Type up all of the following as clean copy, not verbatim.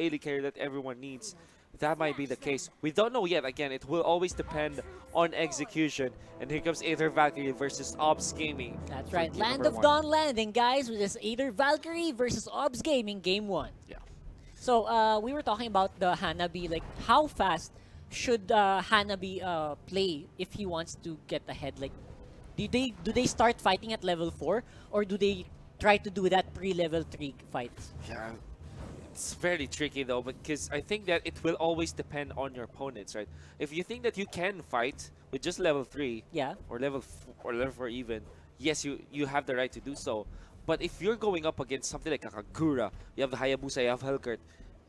AD carry that everyone needs, that might be the case. We don't know yet. Again, it will always depend on execution. And here comes Aether Valkyrie versus Ops Gaming. That's right. Land of Dawn landing, guys, with this Aether Valkyrie versus Ops Gaming Game 1. Yeah. So we were talking about the Hanabi, like how fast should Hanabi play if he wants to get ahead? Like, do they start fighting at level 4 or do they try to do that pre-level 3 fights? Yeah, it's very tricky though, because I think that it will always depend on your opponents, right? If you think that you can fight with just level 3, yeah, or level 4 even, yes, you have the right to do so. But if you're going up against something like a Kagura, you have the Hayabusa, you have Hellcurt,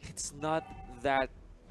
it's not that.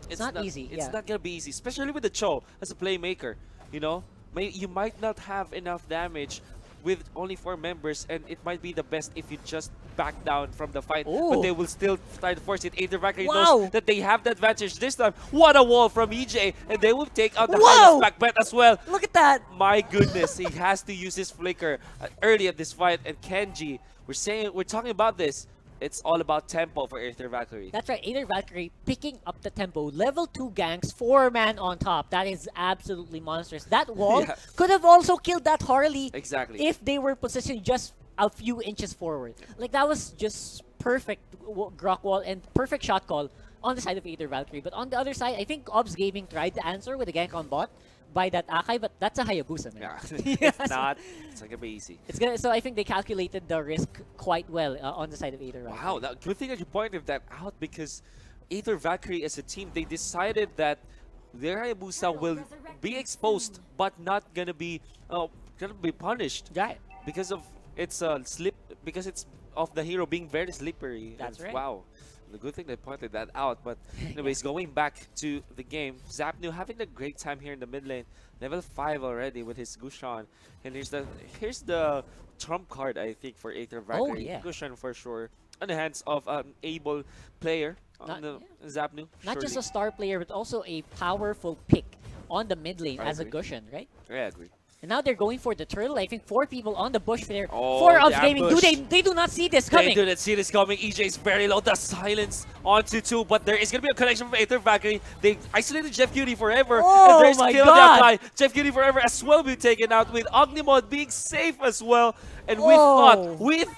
It's not easy. It's not gonna be easy, especially with the Cho as a playmaker. You know, you might not have enough damage with only 4 members, and it might be the best if you just back down from the fight. Ooh. But they will still try to force it. Aether Valkyrie Wow. knows that they have the advantage this time. What a wall from EJ, and they will take out the highest back bet as well. Look at that! My goodness, he has to use his flicker early at this fight. And Kenji, we're talking about this. It's all about tempo for Aether Valkyrie. That's right, Aether Valkyrie picking up the tempo. Level 2 ganks, 4-man on top. That is absolutely monstrous. That wall could have also killed that Harley if they were positioned just a few inches forward. Like, that was just perfect Grok wall and perfect shot call on the side of Aether Valkyrie. But on the other side, I think Obs Gaming tried to answer with a gank on bot by that Akai, but that's a Hayabusa, man. Yeah, it's not. It's not gonna be easy. So I think they calculated the risk quite well on the side of Aether Valkyrie. Wow, good thing that you pointed that out, because Aether Valkyrie as a team, they decided that their Hayabusa will be exposed, but not gonna be punished. Right. Because of its because it's of the hero being very slippery. That's right. Wow. The good thing they pointed that out. But anyways, going back to the game, Zapnu having a great time here in the mid lane. Level 5 already with his Gushan. And here's the trump card, I think, for Aether Valkyrie. Oh, yeah. Gushan for sure. On the hands of an able player on the Zapnu. Not just a star player, but also a powerful pick on the mid lane as a Gushan, right? I agree. And now they're going for the turtle. I think 4 people on the bush there. Oh, 4 Ops Gaming. They do not see this coming. They do not see this coming. EJ is very low. The silence onto 2, but there is going to be a connection from Aether Valkyrie. They isolated Jeff Cutie forever. Oh, and there's my kill God. on the Jeff Cutie forever as well be taken out, with Ognimod being safe as well. And we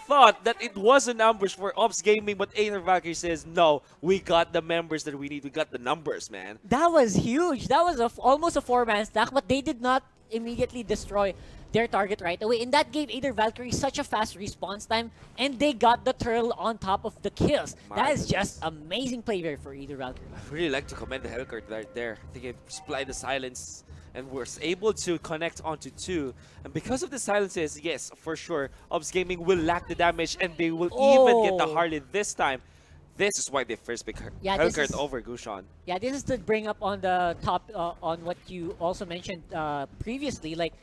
thought that it was an ambush for Ops Gaming, but Aether Valkyrie says, no, we got the members that we need. We got the numbers, man. That was huge. That was almost a 4-man stack, but they did not immediately destroy their target right away. And that gave Aether Valkyrie such a fast response time, and they got the turtle on top of the kills. That is just amazing play there for Aether Valkyrie. I really like to commend the Hellcurt right there. They can supply the silence and was able to connect onto 2. And because of the silences, yes, for sure, Ops Gaming will lack the damage, and they will even get the Harley this time. This is why they first pick Hellcurt over Gushan. Yeah, this is to bring up on the top on what you also mentioned previously. Like,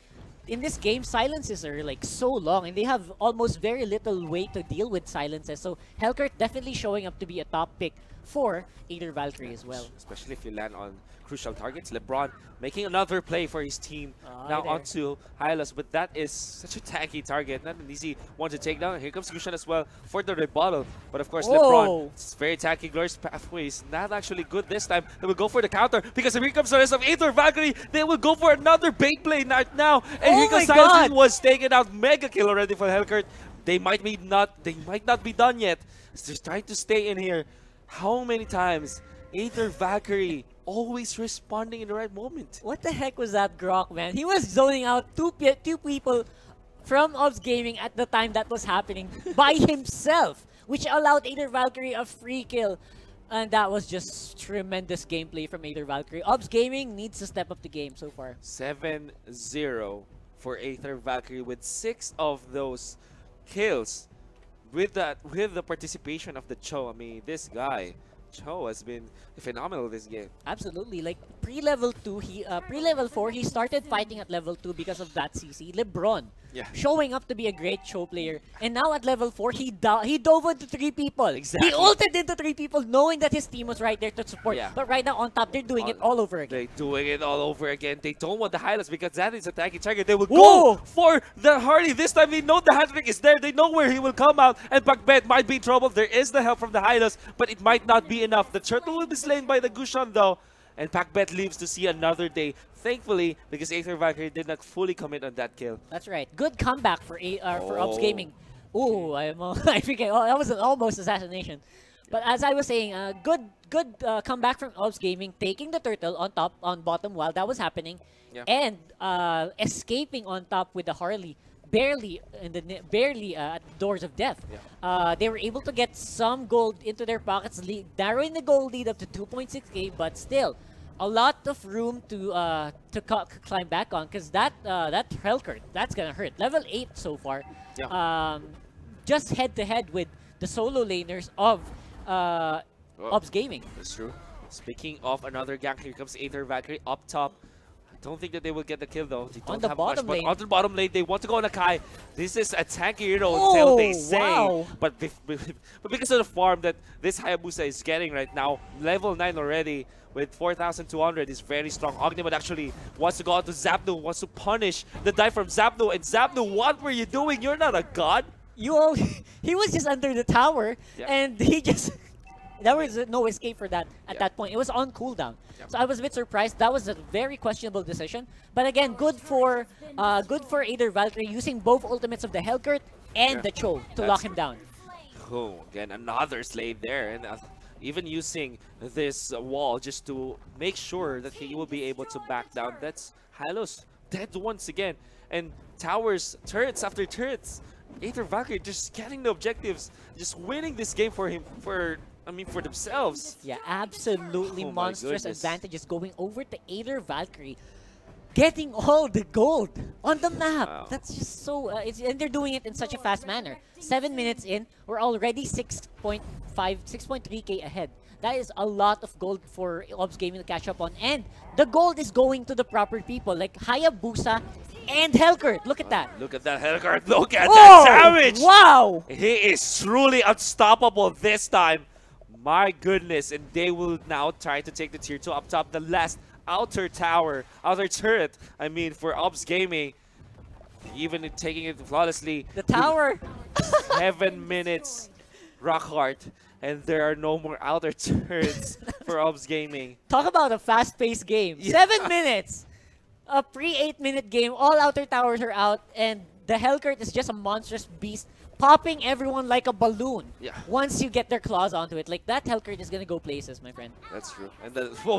in this game, silences are like so long, and they have almost very little way to deal with silences. So Hellcurt definitely showing up to be a top pick for Aether Valkyrie as well. Especially if you land on crucial targets. LeBron making another play for his team. Now onto Hylas, but that is such a tanky target. Not an easy one to take down. Here comes Gushan as well for the rebuttal. But of course, LeBron, it's very tanky. Glorious Pathways, not actually good this time. They will go for the counter, because here comes the rest of Aether Valkyrie. They will go for another bait play right now. And here comes Silence was taken out. Mega kill already for Hellcurt. They might not be done yet. They're trying to stay in here. How many times Aether Valkyrie always responding in the right moment? What the heck was that Grok, man? He was zoning out two people from Ops Gaming at the time that was happening by himself, which allowed Aether Valkyrie a free kill. And that was just tremendous gameplay from Aether Valkyrie. Ops Gaming needs to step up the game so far. 7-0 for Aether Valkyrie, with 6 of those kills. With the participation of the Cho. I mean, this guy Cho has been phenomenal this game. Absolutely. Like pre-level 2, pre-level 4, he started fighting at level 2 because of that CC. LeBron showing up to be a great Cho player. And now at level 4, he dove into 3 people. Exactly. He ulted into 3 people, knowing that his team was right there to support. But right now on top, they're doing it all over again. They're doing it all over again. They don't want the highlights because that is attacking target. They will go for the Harley. This time they know the hat-trick is there. They know where he will come out. And Pakbet might be in trouble. There is the help from the highlights, but it might not be enough. The turtle will be slain by the Gushan though. And Pakbet lives to see another day. Thankfully, because Aether Valkyrie did not fully commit on that kill. That's right. Good comeback for Ops Gaming. Ooh, I think that was an almost assassination. But as I was saying, good comeback from Ops Gaming, taking the turtle on top, on bottom while that was happening, and escaping on top with the Harley. Barely at the doors of death. They were able to get some gold into their pockets, narrowing the gold lead up to 2.6k, but still a lot of room to climb back on, because that Hellcurt, that's gonna hurt. Level 8 so far. Just head to head with the solo laners of Ops Gaming. That's true. Speaking of another gank, here comes Aether Valkyrie up top. Don't think that they will get the kill though. They don't have much, but on the bottom lane, they want to go on Akai. This is a tanky hero until they say. But because of the farm that this Hayabusa is getting right now, level 9 already with 4,200 is very strong. Ognimod actually wants to go out to Zapnu, wants to punish the dive from Zapnu. And Zapnu, what were you doing? You're not a god. He was just under the tower, and he just... There was no escape for that at that point. It was on cooldown. So I was a bit surprised. That was a very questionable decision. But again, good for Aether Valkyrie using both ultimates of the Hellcurt and the Cho to lock him down. Oh, again, another slave there. And even using this wall just to make sure that he will be able to back down. That's Hylos dead once again. And towers, turrets after turrets. Aether Valkyrie just getting the objectives, just winning this game for him, for themselves. Yeah, absolutely monstrous advantages going over to Aether Valkyrie, getting all the gold on the map. Wow. That's just so, and they're doing it in such a fast manner. 7 minutes in, we're already 6.3k ahead. That is a lot of gold for Ops Gaming to catch up on, and the gold is going to the proper people like Hayabusa and Hellcurt. Look at that. Look at that Hellcurt. Look at that damage. Wow. He is truly unstoppable this time. My goodness. And they will now try to take the tier 2 up top. The last outer turret, for Ops Gaming. Even taking it flawlessly. The tower. 7 minutes. Rock hard. And there are no more outer turrets for Ops Gaming. Talk about a fast-paced game. 7 minutes. A pre-8-minute game. All outer towers are out. And the Hellcurt is just a monstrous beast, popping everyone like a balloon. Once you get their claws onto it. Like, that Hellcurt is going to go places, my friend. That's true. And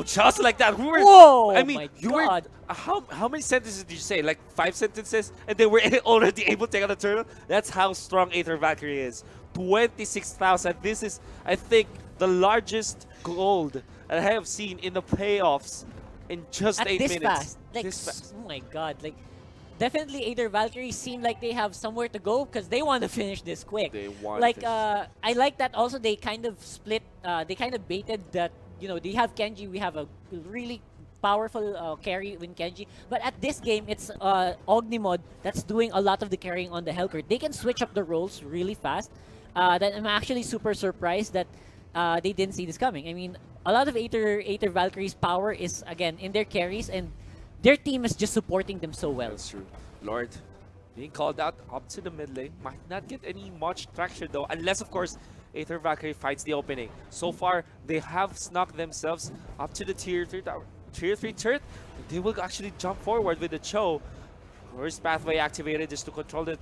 just like that. My God. How many sentences did you say? Like 5 sentences? And they were already able to take out the turtle? That's how strong Aether Valkyrie is. 26,000. This is, I think, the largest gold that I have seen in the playoffs in just 8 minutes. Fast. Like, this fast. Oh my God. Like, definitely Aether Valkyrie seem like they have somewhere to go because they want to finish this quick. They want I like that also they kind of split, they kind of baited that, they have Kenji, we have a really powerful carry in Kenji. But at this game, it's Ognimod that's doing a lot of the carrying on the Hellcurt. They can switch up the roles really fast. That I'm actually super surprised that they didn't see this coming. A lot of Aether Valkyrie's power is, again, in their carries, and their team is just supporting them so well. That's true. Lord, being called out up to the mid lane, might not get any much traction though, unless, of course, Aether Valkyrie finds the opening. So far, they have snuck themselves up to the tier 3 tower. Tier 3 turret, they will actually jump forward with the Cho. First pathway activated just to control the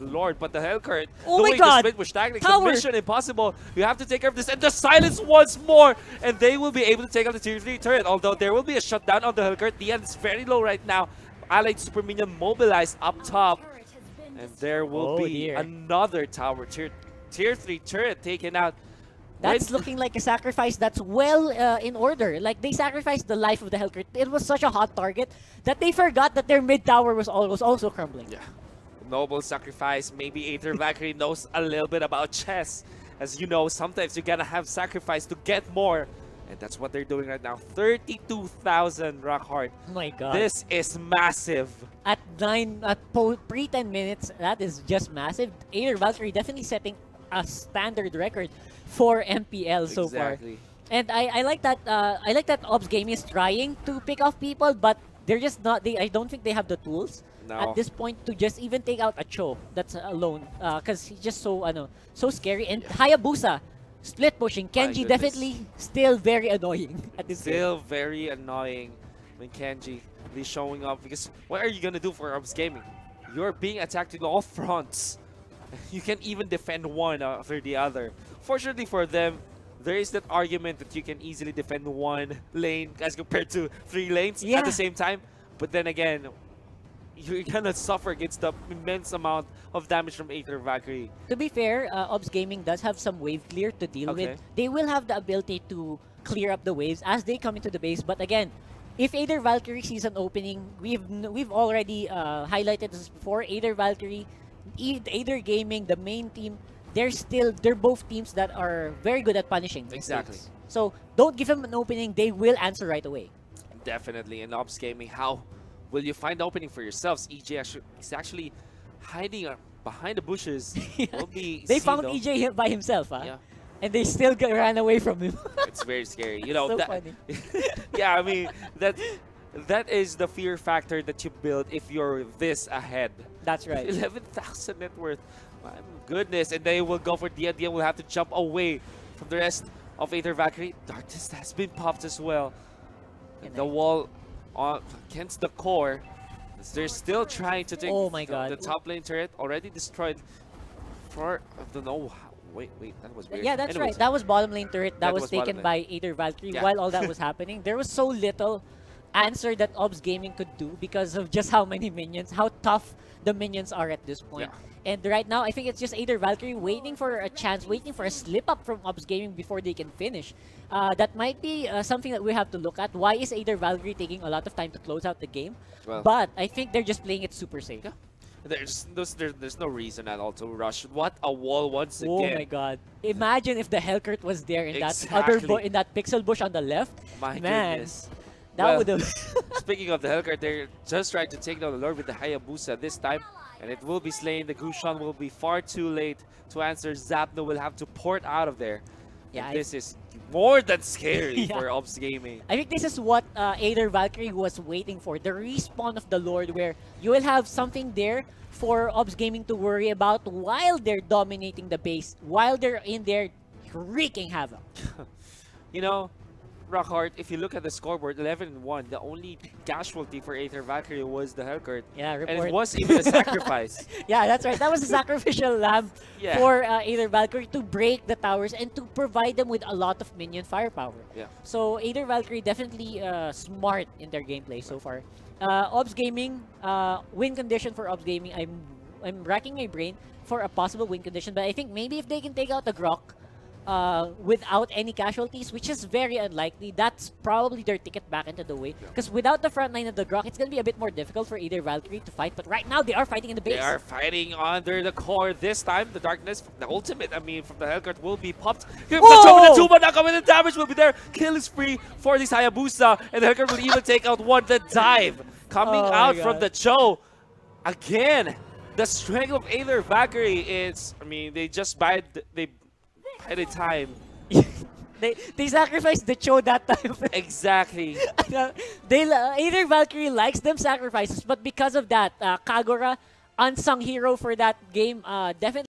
Lord, but the Hellcurt doing the split push tactics, the mission impossible. You have to take care of this, and the silence once more, and they will be able to take out the tier 3 turret, although there will be a shutdown on the Hellcurt. The end is very low right now. Allied Super Minion mobilized up top, and there will be another tower, tier 3 turret taken out. That's looking like a sacrifice that's well in order. Like, they sacrificed the life of the Hellcurt. It was such a hot target that they forgot that their mid tower was also crumbling. Yeah. Noble sacrifice. Maybe Aether Valkyrie knows a little bit about chess. As you know, sometimes you gotta have sacrifice to get more. And that's what they're doing right now. 32,000 rock hard. Oh my god. This is massive. At pre-10 minutes, that is just massive. Aether Valkyrie definitely setting a standard record for MPL so far. And I like that Obs Gaming is trying to pick off people, but they're just not. I don't think they have the tools at this point to just even take out a Cho that's alone, because he's just so scary. And Hayabusa split pushing. Kenji definitely still very annoying at this game. Still very annoying when Kenji is showing up, because what are you gonna do for Obs Gaming? You're being attacked in all fronts. You can't even defend one after the other. Fortunately for them, there is that argument that you can easily defend one lane as compared to 3 lanes at the same time. But then again, you're gonna suffer against the immense amount of damage from Aether Valkyrie. To be fair, Obs Gaming does have some wave clear to deal with. They will have the ability to clear up the waves as they come into the base. But again, if Aether Valkyrie sees an opening, we've already highlighted this before. Aether Valkyrie, Aether Gaming, the main team, they're both teams that are very good at punishing. Exactly. So don't give them an opening, they will answer right away. Definitely. In Obs Gaming, how will you find the opening for yourselves? EJ is actually hiding behind the bushes. They found EJ by himself, and they still ran away from him. It's very scary. You know, so funny. Yeah, I mean, that is the fear factor that you build if you're this ahead. That's right. 11,000 net worth. My goodness. And they will go for Dia. Dia will have to jump away from the rest of Aether Valkyrie. Darkness has been popped as well. And the wall against the core. They're still trying to take the top lane turret. Already destroyed for, I don't know. Wait, that was weird. Yeah, that's right. That was bottom lane turret. That was taken by Aether Valkyrie while all that was happening. There was so little answer that Obs Gaming could do because of just how many minions, how tough the minions are at this point. And right now, I think it's just Aether Valkyrie waiting for a chance, waiting for a slip-up from Obs Gaming before they can finish. That might be something that we have to look at. Why is Aether Valkyrie taking a lot of time to close out the game? But I think they're just playing it super safe. There's no reason at all to rush. What a wall once again. Oh my god. Imagine if the Hellcurt was there in that other in that pixel bush on the left. My goodness. That would have... Speaking of the Hellcurt, they're just trying to take down the Lord with the Hayabusa this time. And it will be slain. The Gushon will be far too late to answer. Zapno will have to port out of there. Yeah, this is more than scary for Obs Gaming. I think this is what Aether Valkyrie was waiting for. The respawn of the Lord, where you will have something there for Obs Gaming to worry about while they're dominating the base, while they're in there wreaking havoc. You know, Rockhart, if you look at the scoreboard, 11-1, the only casualty for Aether Valkyrie was the Hellcurt. Yeah, and it was even a sacrifice. Yeah, that's right. That was a sacrificial lamb for Aether Valkyrie to break the towers and to provide them with a lot of minion firepower. So Aether Valkyrie definitely smart in their gameplay so far. Obs Gaming, win condition for Obs Gaming. I'm racking my brain for a possible win condition, but I think maybe if they can take out the Grok without any casualties, which is very unlikely, that's probably their ticket back into the way. Because without the front line of the Grok, it's going to be a bit more difficult for Aether Valkyrie to fight. But right now, they are fighting in the base. They are fighting under the core this time. The darkness, the ultimate, I mean, from the Hellcurt will be popped. Here comes the Tuba Naka, and the damage will be there. Kill is free for this Hayabusa. And the Hellcurt will even take out one. The dive coming out from the Cho. Again, the strength of Aether Valkyrie is, I mean, they just bide the time. They sacrificed the Cho that time. Exactly. Aether Valkyrie likes them sacrifices, but because of that, Kagura, unsung hero for that game, definitely